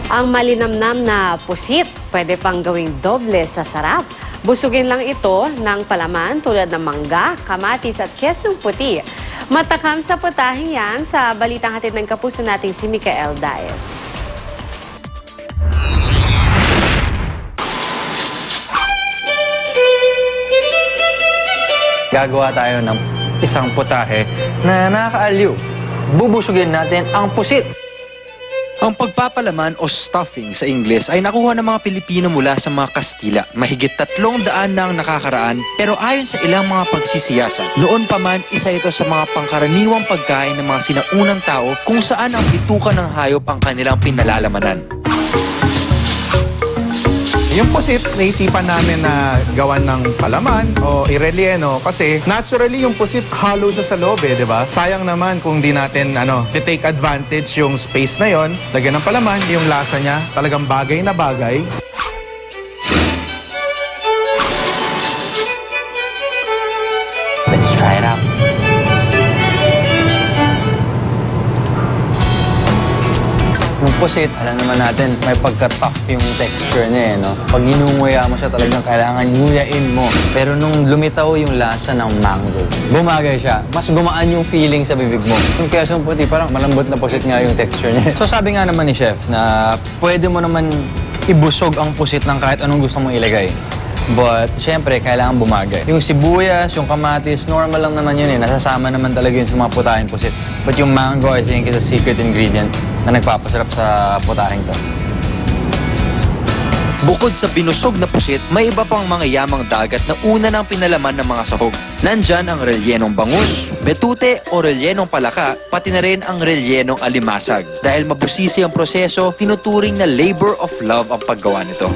Ang malinamnam na pusit, pwede pang gawing doble sa sarap. Busugin lang ito ng palaman tulad ng mangga, kamatis at kesong puti. Matakam sa putahing yan sa balitang hatid ng kapuso nating si Micael Daes. Gagawa tayo ng isang putahe na nakakaaliw. Bubusugin natin ang pusit. Ang pagpapalaman o stuffing sa Ingles ay nakuha ng mga Pilipino mula sa mga Kastila. Mahigit 300 na ang nakakaraan, pero ayon sa ilang mga pagsisiyasat, noon pa man isa ito sa mga pangkaraniwang pagkain ng mga sinaunang tao kung saan ang bituka ng hayop ang kanilang pinalalamanan. Yung pusit, naisipan namin na gawan ng palaman o irelieno kasi naturally yung pusit hollow sa loob di ba? Sayang naman kung di natin take advantage yung space na yon, lagyan ng palaman, yung lasa niya talagang bagay na bagay. Let's try it out. Yung pusit, alam naman natin, may pagka-tough yung texture niya no? Pag inunguya mo siya, talagang kailangan nguyain mo. Pero nung lumitaw yung lasa ng mango, bumagay siya. Mas gumaan yung feeling sa bibig mo. Yung kesong puti, parang malambot na pusit nga yung texture niya. So sabi nga naman ni Chef na pwede mo naman ibusog ang pusit ng kahit anong gusto mong ilagay. But, syempre, kailangan bumagay. Yung sibuyas, yung kamatis, normal lang naman yun Nasasama naman talaga yun sa mga putahin pusit. But yung mango, I think, is a secret ingredient na nagpapasarap sa putahing to. Bukod sa binusog na pusit, may iba pang mga yamang dagat na una nang pinalaman ng mga sahog. Nandyan ang relyenong bangus, betute o relyenong palaka, pati na rin ang relyenong alimasag. Dahil mabusisi ang proseso, tinuturing na labor of love ang paggawa nito.